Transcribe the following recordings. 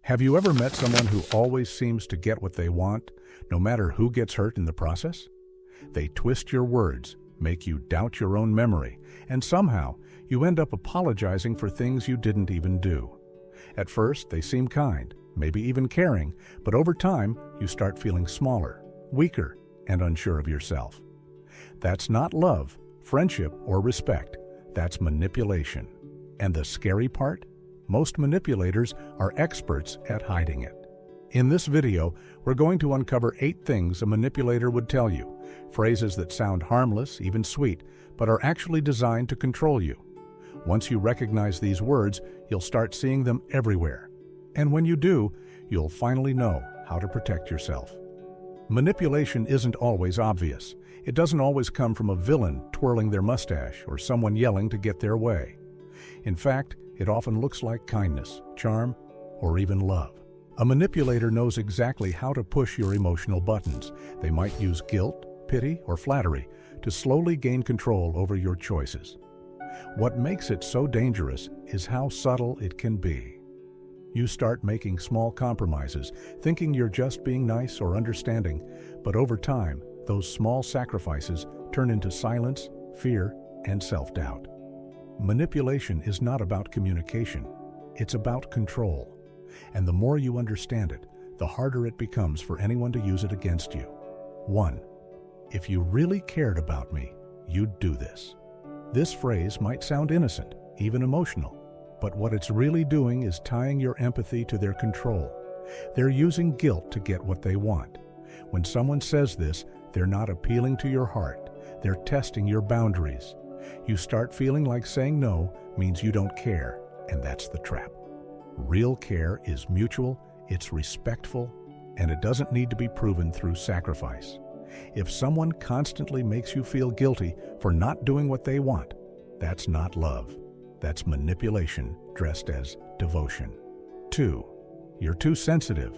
Have you ever met someone who always seems to get what they want, no matter who gets hurt in the process? They twist your words, make you doubt your own memory, and somehow you end up apologizing for things you didn't even do. At first, they seem kind, maybe even caring, but over time, you start feeling smaller, weaker, and unsure of yourself. That's not love, friendship, or respect. That's manipulation. And the scary part? Most manipulators are experts at hiding it. In this video, we're going to uncover 8 things a manipulator would tell you, phrases that sound harmless, even sweet, but are actually designed to control you. Once you recognize these words, you'll start seeing them everywhere. And when you do, you'll finally know how to protect yourself. Manipulation isn't always obvious. It doesn't always come from a villain twirling their mustache or someone yelling to get their way. In fact, it often looks like kindness, charm, or even love. A manipulator knows exactly how to push your emotional buttons. They might use guilt, pity, or flattery to slowly gain control over your choices. What makes it so dangerous is how subtle it can be. You start making small compromises, thinking you're just being nice or understanding, but over time, those small sacrifices turn into silence, fear, and self-doubt. Manipulation is not about communication. It's about control. And the more you understand it, the harder it becomes for anyone to use it against you. 1. If you really cared about me, you'd do this. This phrase might sound innocent, even emotional, but what it's really doing is tying your empathy to their control. They're using guilt to get what they want. When someone says this, they're not appealing to your heart. They're testing your boundaries. You start feeling like saying no means you don't care, and that's the trap. Real care is mutual, it's respectful, and it doesn't need to be proven through sacrifice. If someone constantly makes you feel guilty for not doing what they want, that's not love. That's manipulation dressed as devotion. 2. You're too sensitive.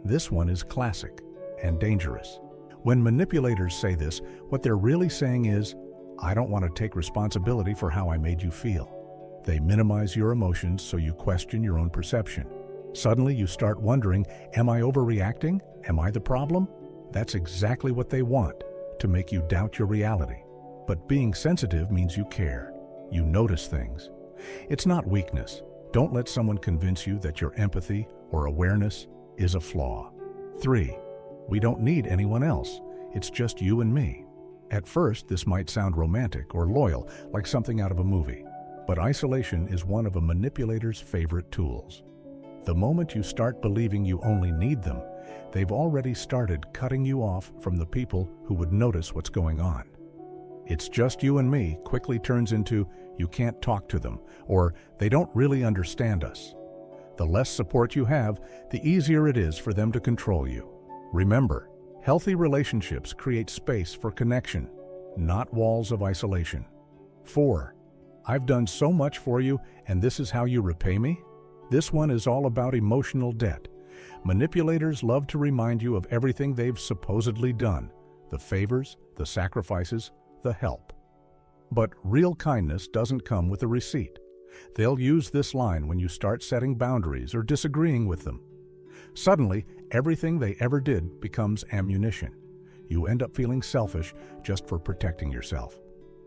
This one is classic and dangerous. When manipulators say this, what they're really saying is, I don't want to take responsibility for how I made you feel. They minimize your emotions so you question your own perception. Suddenly you start wondering, am I overreacting? Am I the problem? That's exactly what they want, to make you doubt your reality. But being sensitive means you care. You notice things. It's not weakness. Don't let someone convince you that your empathy or awareness is a flaw. 3. We don't need anyone else. It's just you and me. At first, this might sound romantic or loyal, like something out of a movie. But isolation is one of a manipulator's favorite tools. The moment you start believing you only need them, they've already started cutting you off from the people who would notice what's going on. It's just you and me quickly turns into, you can't talk to them, or they don't really understand us. The less support you have, the easier it is for them to control you. Remember, healthy relationships create space for connection, not walls of isolation. 4. I've done so much for you, and this is how you repay me? This one is all about emotional debt. Manipulators love to remind you of everything they've supposedly done, the favors, the sacrifices, the help. But real kindness doesn't come with a receipt. They'll use this line when you start setting boundaries or disagreeing with them. Suddenly, everything they ever did becomes ammunition. You end up feeling selfish just for protecting yourself.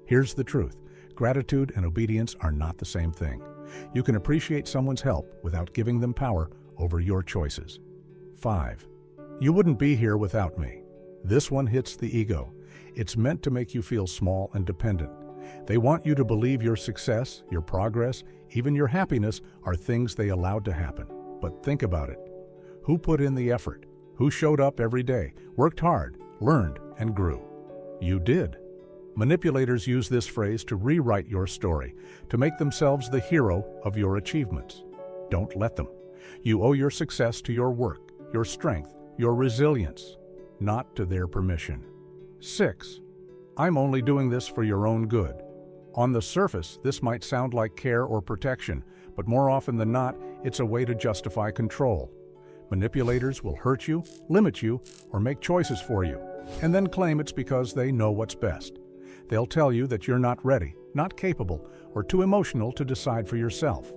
Here's the truth. Gratitude and obedience are not the same thing. You can appreciate someone's help without giving them power over your choices. 5. You wouldn't be here without me. This one hits the ego. It's meant to make you feel small and dependent. They want you to believe your success, your progress, even your happiness are things they allowed to happen. But think about it. Who put in the effort? Who showed up every day, worked hard, learned, and grew? You did. Manipulators use this phrase to rewrite your story, to make themselves the hero of your achievements. Don't let them. You owe your success to your work, your strength, your resilience, not to their permission. 6. I'm only doing this for your own good. On the surface, this might sound like care or protection, but more often than not, it's a way to justify control. Manipulators will hurt you, limit you, or make choices for you, and then claim it's because they know what's best. They'll tell you that you're not ready, not capable, or too emotional to decide for yourself.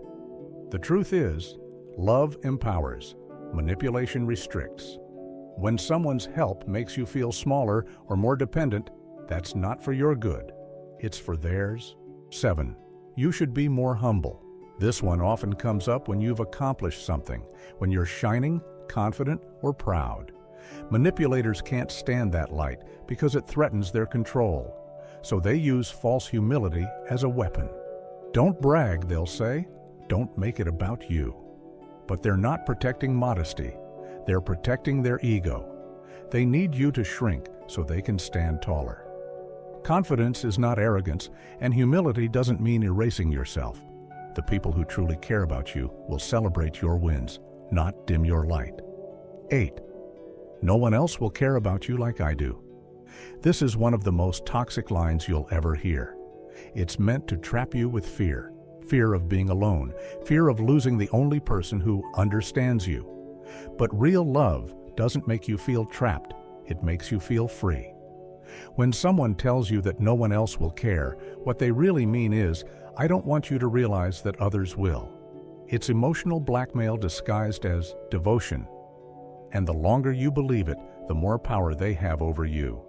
The truth is, love empowers, Manipulation restricts. When someone's help makes you feel smaller or more dependent, that's not for your good. It's for theirs. 7. You should be more humble. This one often comes up when you've accomplished something, when you're shining, confident, or proud. Manipulators can't stand that light because it threatens their control, so they use false humility as a weapon. Don't brag, they'll say. Don't make it about you. But they're not protecting modesty. They're protecting their ego. They need you to shrink so they can stand taller. Confidence is not arrogance, and humility doesn't mean erasing yourself. The people who truly care about you will celebrate your wins, not dim your light. 8. No one else will care about you like I do. This is one of the most toxic lines you'll ever hear. It's meant to trap you with fear. Fear of being alone, fear of losing the only person who understands you. But real love doesn't make you feel trapped, it makes you feel free. When someone tells you that no one else will care, what they really mean is, I don't want you to realize that others will. It's emotional blackmail disguised as devotion. And the longer you believe it, the more power they have over you.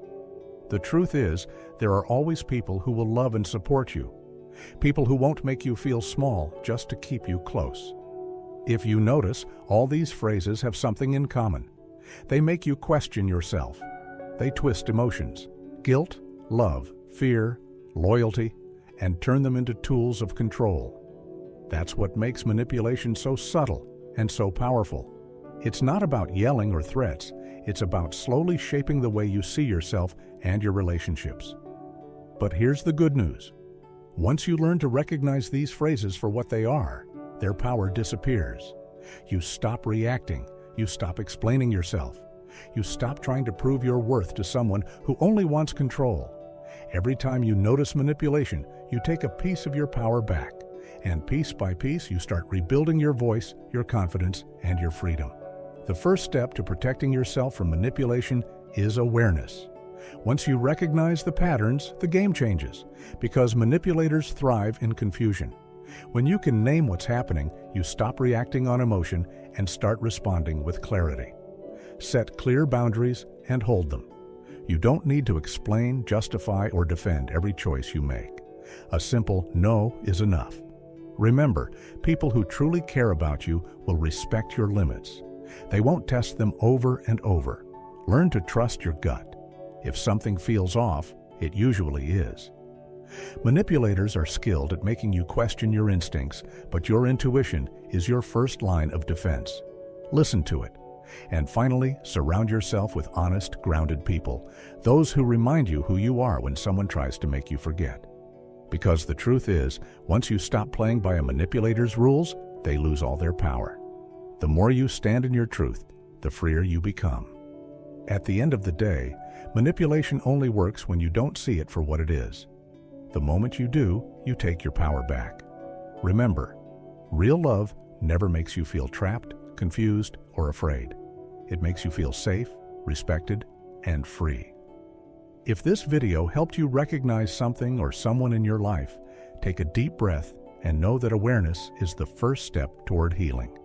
The truth is, there are always people who will love and support you. People who won't make you feel small just to keep you close. If you notice, all these phrases have something in common. They make you question yourself. They twist emotions, guilt, love, fear, loyalty, and turn them into tools of control. That's what makes manipulation so subtle and so powerful. It's not about yelling or threats. It's about slowly shaping the way you see yourself and your relationships. But here's the good news. Once you learn to recognize these phrases for what they are, their power disappears. You stop reacting. You stop explaining yourself. You stop trying to prove your worth to someone who only wants control. Every time you notice manipulation, you take a piece of your power back. And piece by piece, you start rebuilding your voice, your confidence, and your freedom. The first step to protecting yourself from manipulation is awareness. Once you recognize the patterns, the game changes, because manipulators thrive in confusion. When you can name what's happening, you stop reacting on emotion and start responding with clarity. Set clear boundaries and hold them. You don't need to explain, justify, or defend every choice you make. A simple no is enough. Remember, people who truly care about you will respect your limits. They won't test them over and over. Learn to trust your gut. If something feels off, it usually is. Manipulators are skilled at making you question your instincts, but your intuition is your first line of defense. Listen to it. And finally, surround yourself with honest, grounded people, those who remind you who you are when someone tries to make you forget. Because the truth is, once you stop playing by a manipulator's rules, they lose all their power. The more you stand in your truth, the freer you become. At the end of the day, manipulation only works when you don't see it for what it is. The moment you do, you take your power back. Remember, real love never makes you feel trapped, confused, or afraid. It makes you feel safe, respected, and free. If this video helped you recognize something or someone in your life, take a deep breath and know that awareness is the first step toward healing.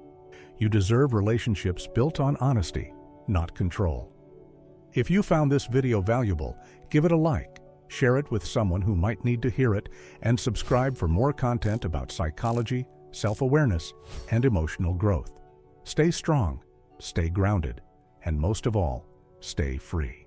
You deserve relationships built on honesty, not control. If you found this video valuable, give it a like, share it with someone who might need to hear it, and subscribe for more content about psychology, self-awareness, and emotional growth. Stay strong, stay grounded, and most of all, stay free.